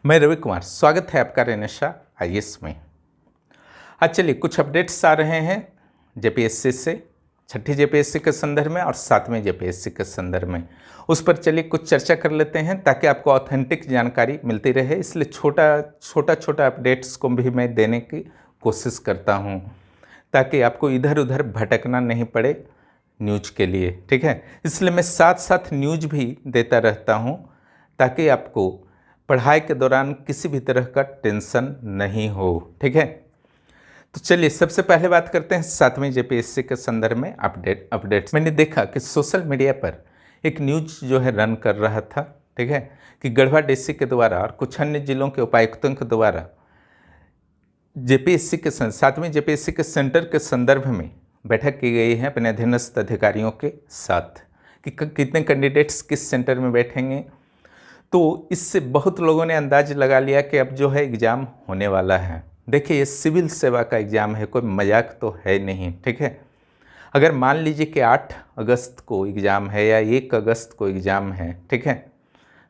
मैं रवि कुमार, स्वागत है आपका रेनेशा आईएएस में। आज चलिए कुछ अपडेट्स आ रहे हैं जेपीएससी से, छठी जेपीएससी के संदर्भ में और 7वीं जेपीएससी के संदर्भ में। उस पर चलिए कुछ चर्चा कर लेते हैं ताकि आपको ऑथेंटिक जानकारी मिलती रहे। इसलिए छोटा अपडेट्स को भी मैं देने की कोशिश करता हूँ ताकि आपको इधर उधर भटकना नहीं पड़े न्यूज के लिए, ठीक है। इसलिए मैं साथ साथ न्यूज भी देता रहता हूँ ताकि आपको पढ़ाई के दौरान किसी भी तरह का टेंशन नहीं हो, ठीक है। तो चलिए सबसे पहले बात करते हैं 7वीं जेपीएससी के संदर्भ में अपडेट्स। मैंने देखा कि सोशल मीडिया पर एक न्यूज जो है रन कर रहा था, ठीक है, कि गढ़वा डीसी के द्वारा और कुछ अन्य जिलों के उपायुक्तों के द्वारा जेपीएससी के 7वीं जेपीएससी के सेंटर के संदर्भ में बैठक की गई है अपने अधीनस्थ अधिकारियों के साथ कि कितने कैंडिडेट्स किस सेंटर में बैठेंगे। तो इससे बहुत लोगों ने अंदाज लगा लिया कि अब जो है एग्ज़ाम होने वाला है। देखिए, ये सिविल सेवा का एग्ज़ाम है, कोई मजाक तो है नहीं, ठीक है। अगर मान लीजिए कि 8 अगस्त को एग्ज़ाम है या 1 अगस्त को एग्ज़ाम है, ठीक है,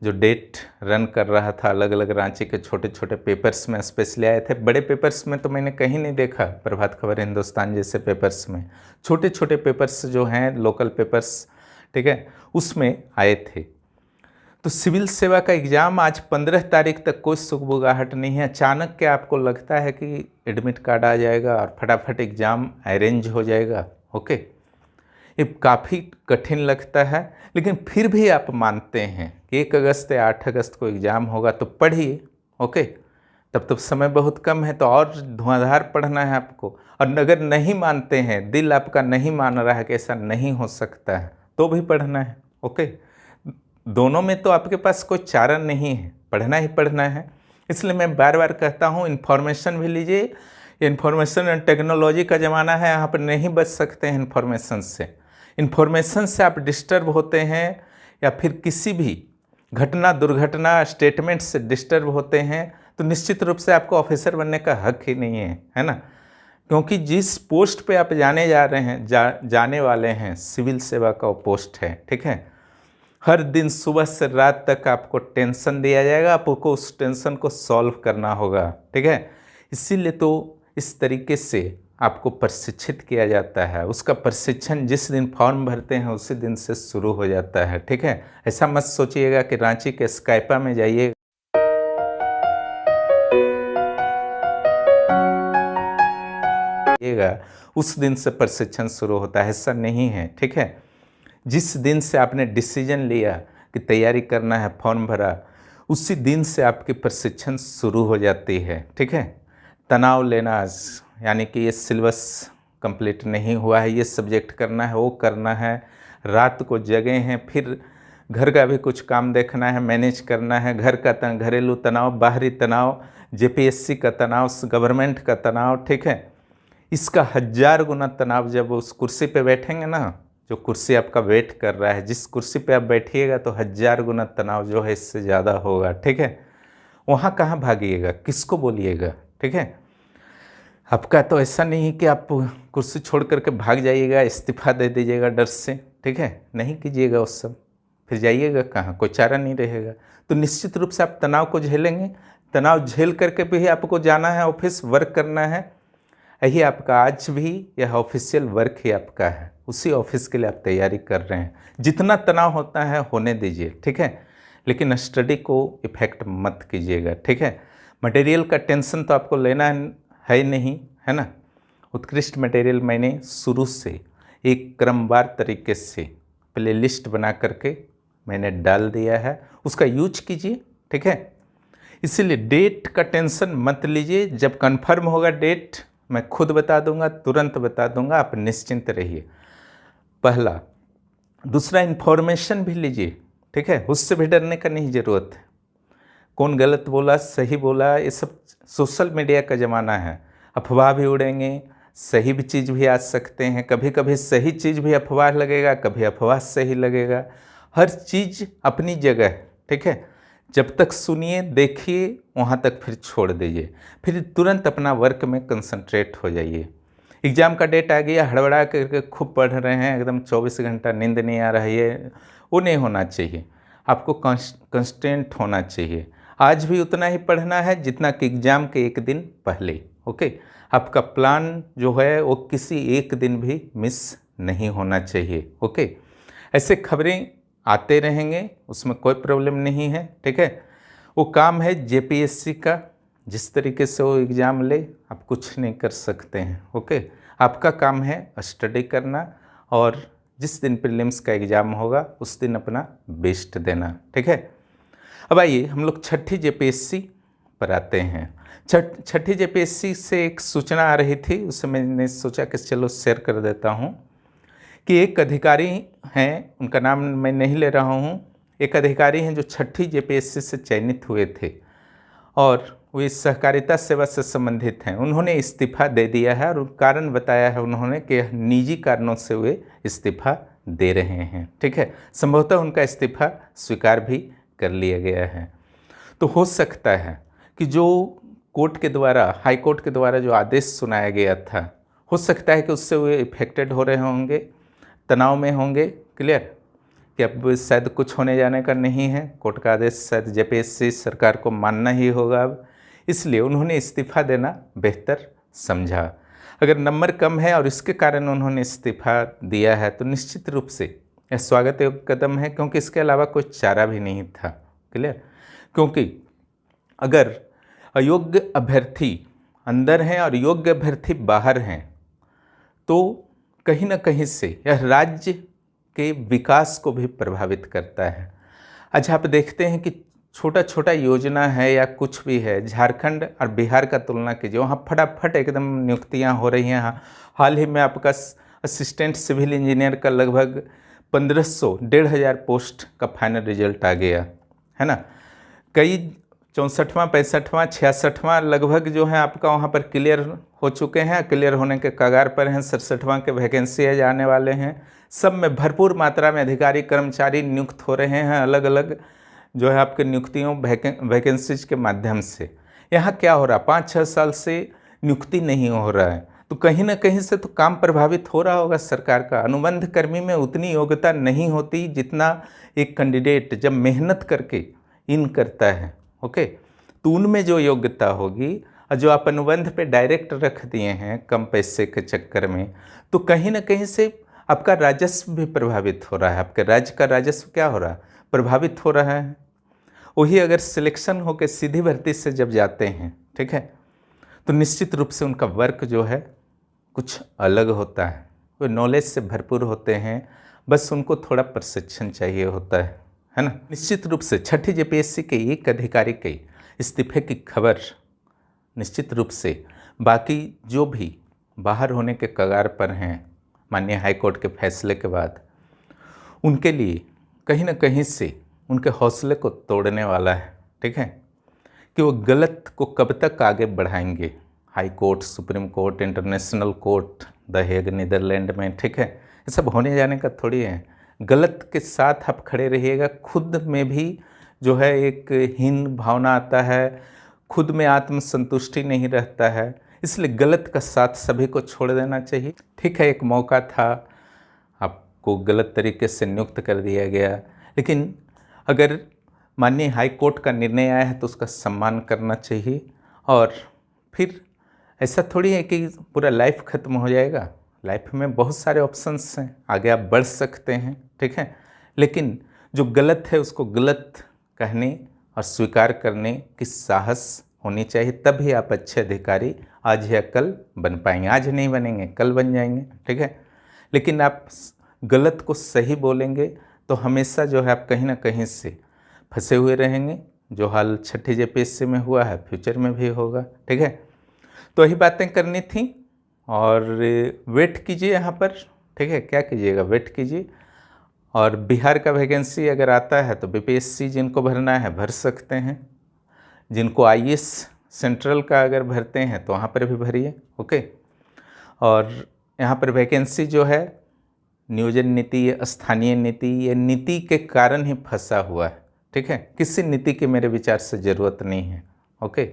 जो डेट रन कर रहा था अलग अलग रांची के छोटे छोटे पेपर्स में स्पेशली आए थे। बड़े पेपर्स में तो मैंने कहीं नहीं देखा, प्रभात खबर, हिंदुस्तान जैसे पेपर्स में छोटे छोटे पेपर्स जो हैं लोकल पेपर्स, ठीक है, उसमें आए थे। तो सिविल सेवा का एग्ज़ाम आज 15 तारीख तक कोई सुगबुगाहट नहीं है। अचानक क्या आपको लगता है कि एडमिट कार्ड आ जाएगा और फटाफट एग्ज़ाम अरेंज हो जाएगा? ओके, ये काफ़ी कठिन लगता है, लेकिन फिर भी आप मानते हैं कि 1 अगस्त या 8 अगस्त को एग्ज़ाम होगा तो पढ़िए, ओके। तब तो समय बहुत कम है, तो और धुआंधार पढ़ना है आपको। और अगर नहीं मानते हैं, दिल आपका नहीं मान रहा है कि ऐसा नहीं हो सकता है, तो भी पढ़ना है, ओके। दोनों में तो आपके पास कोई चारा नहीं है, पढ़ना ही पढ़ना है। इसलिए मैं बार बार कहता हूँ, इन्फॉर्मेशन भी लीजिए। इन्फॉर्मेशन एंड टेक्नोलॉजी का ज़माना है, यहाँ पर नहीं बच सकते हैं इन्फॉर्मेशन से आप डिस्टर्ब होते हैं या फिर किसी भी घटना दुर्घटना स्टेटमेंट से डिस्टर्ब होते हैं, तो निश्चित रूप से आपको ऑफिसर बनने का हक ही नहीं है ना। क्योंकि जिस पोस्ट पे आप जाने जा रहे हैं जाने वाले हैं, सिविल सेवा का वो पोस्ट है, ठीक है। हर दिन सुबह से रात तक आपको टेंशन दिया जाएगा, आपको उस टेंशन को सॉल्व करना होगा, ठीक है। इसीलिए तो इस तरीके से आपको प्रशिक्षित किया जाता है। उसका प्रशिक्षण जिस दिन फॉर्म भरते हैं उसी दिन से शुरू हो जाता है, ठीक है। ऐसा मत सोचिएगा कि रांची के स्काइपा में जाइएगा उस दिन से प्रशिक्षण शुरू होता है, ऐसा नहीं है, ठीक है। जिस दिन से आपने डिसीजन लिया कि तैयारी करना है, फॉर्म भरा, उसी दिन से आपकी प्रशिक्षण शुरू हो जाती है, ठीक है। तनाव लेना, यानी कि ये सिलेबस कंप्लीट नहीं हुआ है, ये सब्जेक्ट करना है, वो करना है, रात को जगे हैं, फिर घर का भी कुछ काम देखना है, मैनेज करना है, घर का घरेलू तनाव, बाहरी तनाव, जेपीएससी का तनाव, गवर्नमेंट का तनाव, ठीक है। इसका 1000 गुना तनाव जब उस कुर्सी पे बैठेंगे ना, जो कुर्सी आपका वेट कर रहा है, जिस कुर्सी पे आप बैठिएगा, तो 1000 गुना तनाव जो है इससे ज़्यादा होगा, ठीक है। वहाँ कहाँ भागिएगा, किसको बोलिएगा, ठीक है। आपका तो ऐसा नहीं कि आप कुर्सी छोड़ करके भाग जाइएगा, इस्तीफा दे दीजिएगा डर से, ठीक है, नहीं कीजिएगा उस सब। फिर जाइएगा कहाँ, कोई चारा नहीं रहेगा। तो निश्चित रूप से आप तनाव को झेलेंगे, तनाव झेल करके भी आपको जाना है ऑफिस, वर्क करना है। यही आपका आज भी यह ऑफिशियल वर्क ही आपका है, उसी ऑफिस के लिए आप तैयारी कर रहे हैं। जितना तनाव होता है होने दीजिए, ठीक है, लेकिन स्टडी को इफेक्ट मत कीजिएगा, ठीक है। मटेरियल का टेंशन तो आपको लेना है नहीं, है ना। उत्कृष्ट मटेरियल मैंने शुरू से एक क्रमवार तरीके से प्ले लिस्ट बना करके मैंने डाल दिया है, उसका यूज कीजिए, ठीक है। इसीलिए डेट का टेंशन मत लीजिए, जब कन्फर्म होगा डेट मैं खुद बता दूंगा, तुरंत बता दूंगा, आप निश्चिंत रहिए। पहला। दूसरा, इन्फॉर्मेशन भी लीजिए, ठीक है, उससे भी डरने का नहीं ज़रूरत है। कौन गलत बोला सही बोला, ये सब सोशल मीडिया का ज़माना है, अफवाह भी उड़ेंगे, सही भी चीज़ भी आ सकते हैं। कभी कभी सही चीज़ भी अफवाह लगेगा, कभी अफवाह सही लगेगा। हर चीज़ अपनी जगह है, ठीक है। जब तक सुनिए देखिए, वहाँ तक फिर छोड़ दीजिए, फिर तुरंत अपना वर्क में कंसंट्रेट हो जाइए। एग्ज़ाम का डेट आ गया, हड़बड़ा करके खूब पढ़ रहे हैं, एकदम 24 घंटा नींद नहीं आ रही है, वो नहीं होना चाहिए। आपको कंस्टेंट होना चाहिए। आज भी उतना ही पढ़ना है जितना कि एग्ज़ाम के एक दिन पहले। ओके, आपका प्लान जो है वो किसी एक दिन भी मिस नहीं होना चाहिए। ओके, ऐसे खबरें आते रहेंगे, उसमें कोई प्रॉब्लम नहीं है। ठीक है, वो काम है जेपीएससी का, जिस तरीके से वो एग्ज़ाम ले आप कुछ नहीं कर सकते हैं। ओके, आपका काम है स्टडी करना और जिस दिन प्रीलिम्स का एग्ज़ाम होगा उस दिन अपना बेस्ट देना। ठीक है, अब आइए हम लोग छठी जेपीएससी पर आते हैं। छठी जेपीएससी से एक सूचना आ रही थी, उससे मैंने सोचा कि चलो शेयर कर देता हूँ कि एक अधिकारी हैं, उनका नाम मैं नहीं ले रहा हूँ, एक अधिकारी हैं जो छठी जेपीएससी से चयनित हुए थे और वे सहकारिता सेवा से संबंधित हैं। उन्होंने इस्तीफ़ा दे दिया है और कारण बताया है उन्होंने कि निजी कारणों से वे इस्तीफ़ा दे रहे हैं। ठीक है, संभवतः उनका इस्तीफ़ा स्वीकार भी कर लिया गया है। तो हो सकता है कि जो कोर्ट के द्वारा, हाई कोर्ट के द्वारा जो आदेश सुनाया गया था, हो सकता है कि उससे वे इफेक्टेड हो रहे होंगे, तनाव में होंगे। क्लियर, कि अब शायद कुछ होने जाने का नहीं है, कोर्ट का आदेश शायद जेपीएससी सरकार को मानना ही होगा अब, इसलिए उन्होंने इस्तीफ़ा देना बेहतर समझा। अगर नंबर कम है और इसके कारण उन्होंने इस्तीफ़ा दिया है तो निश्चित रूप से यह स्वागत योग्य कदम है, क्योंकि इसके अलावा कोई चारा भी नहीं था। क्लियर, क्योंकि अगर अयोग्य अभ्यर्थी अंदर हैं और योग्य अभ्यर्थी बाहर हैं तो कहीं ना कहीं से यह राज्य के विकास को भी प्रभावित करता है। आज आप देखते हैं कि छोटा छोटा योजना है या कुछ भी है, झारखंड और बिहार का तुलना कीजिए, वहाँ फटाफट एकदम नियुक्तियाँ हो रही हैं। हाल ही में आपका असिस्टेंट सिविल इंजीनियर का लगभग 1500 1500 पोस्ट का फाइनल रिजल्ट आ गया है ना। कई 64वां 65वां 66वां लगभग जो है आपका वहाँ पर क्लियर हो चुके हैं, क्लियर होने के कगार पर हैं। 67वां के वैकेंसी है जाने वाले हैं। सब में भरपूर मात्रा में अधिकारी कर्मचारी नियुक्त हो रहे हैं, अलग अलग जो है आपके नियुक्तियों वैकेंसीज के माध्यम से। यहाँ क्या हो रहा, 5-6 साल से नियुक्ति नहीं हो रहा है, तो कहीं ना कहीं से तो काम प्रभावित हो रहा होगा सरकार का। अनुबंध कर्मी में उतनी योग्यता नहीं होती जितना एक कैंडिडेट जब मेहनत करके इन करता है। ओके, तो उनमें जो योग्यता होगी और जो आप अनुबंध पे डायरेक्ट रख दिए हैं कम पैसे के चक्कर में, तो कहीं ना कहीं से आपका राजस्व भी प्रभावित हो रहा है। आपके राज्य का राजस्व क्या हो रहा है, प्रभावित हो रहा है। वही अगर सिलेक्शन होकर सीधी भर्ती से जब जाते हैं, ठीक है, तो निश्चित रूप से उनका वर्क जो है कुछ अलग होता है। वो नॉलेज से भरपूर होते हैं, बस उनको थोड़ा प्रशिक्षण चाहिए होता है ना। निश्चित रूप से छठी जेपीएससी के एक अधिकारी के इस्तीफे की खबर निश्चित रूप से बाकी जो भी बाहर होने के कगार पर हैं माननीय हाईकोर्ट के फैसले के बाद, उनके लिए कहीं ना कहीं से उनके हौसले को तोड़ने वाला है। ठीक है, कि वो गलत को कब तक आगे बढ़ाएंगे। High court, supreme court, international court, the Hague Netherlands में, ठीक है, ये सब होने जाने का थोड़ी है। गलत के साथ आप खड़े रहिएगा, खुद में भी जो है एक हीन भावना आता है, खुद में आत्मसंतुष्टि नहीं रहता है, इसलिए गलत का साथ सभी को छोड़ देना चाहिए। ठीक है, एक मौका था, आपको गलत तरीके से नियुक्त कर दिया गया, लेकिन अगर माननीय हाई कोर्ट का निर्णय आया है तो उसका सम्मान करना चाहिए। और फिर ऐसा थोड़ी है कि पूरा लाइफ खत्म हो जाएगा। लाइफ में बहुत सारे ऑप्शंस हैं, आगे आप बढ़ सकते हैं। ठीक है, लेकिन जो गलत है उसको गलत कहने और स्वीकार करने की साहस होनी चाहिए, तभी आप अच्छे अधिकारी आज या कल बन पाएंगे। आज नहीं बनेंगे, कल बन जाएंगे। ठीक है, लेकिन आप गलत को सही बोलेंगे तो हमेशा जो है आप कहीं ना कहीं से फंसे हुए रहेंगे। जो हाल छठी जेपीएससी में हुआ है फ्यूचर में भी होगा। ठीक है, तो यही बातें करनी थी और वेट कीजिए यहाँ पर। ठीक है, क्या कीजिएगा, वेट कीजिए। और बिहार का वैकेंसी अगर आता है तो बीपीएससी जिनको भरना है भर सकते हैं। जिनको आईएएस सेंट्रल का अगर भरते हैं तो वहाँ पर भी भरिए। ओके, और यहाँ पर वैकेंसी जो है नियोजन नीति, स्थानीय नीति, ये नीति के कारण ही फंसा हुआ है। ठीक है, किसी नीति की मेरे विचार से ज़रूरत नहीं है। ओके,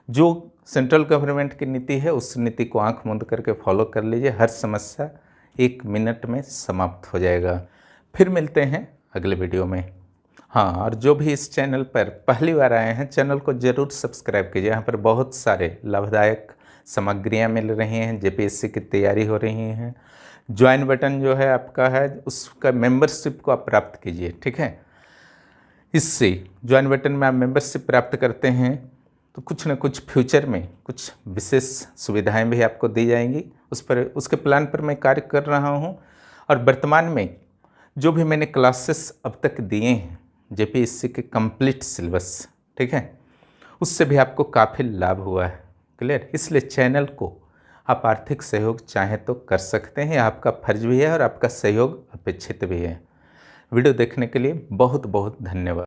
जो सेंट्रल गवर्नमेंट की नीति है उस नीति को आंख मूंद करके फॉलो कर लीजिए, हर समस्या 1 मिनट में समाप्त हो जाएगा। फिर मिलते हैं अगले वीडियो में। हाँ, और जो भी इस चैनल पर पहली बार आए हैं, चैनल को ज़रूर सब्सक्राइब कीजिए। यहाँ पर बहुत सारे लाभदायक सामग्रियाँ मिल रही हैं, जेपीएससी की तैयारी हो रही हैं। ज्वाइन बटन जो है आपका है, उसका मेंबरशिप को आप प्राप्त कीजिए, ठीक है। इससे ज्वाइन बटन में आप मेंबरशिप प्राप्त करते हैं तो कुछ न कुछ फ्यूचर में कुछ विशेष सुविधाएं भी आपको दी जाएंगी। उसके प्लान पर मैं कार्य कर रहा हूं। और वर्तमान में जो भी मैंने क्लासेस अब तक दिए हैं जेपीएससी के कंप्लीट सिलेबस, ठीक है, उससे भी आपको काफ़ी लाभ हुआ है। क्लियर? इसलिए चैनल को आप आर्थिक सहयोग चाहें तो कर सकते हैं, आपका फर्ज भी है और आपका सहयोग अपेक्षित भी है। वीडियो देखने के लिए बहुत बहुत धन्यवाद।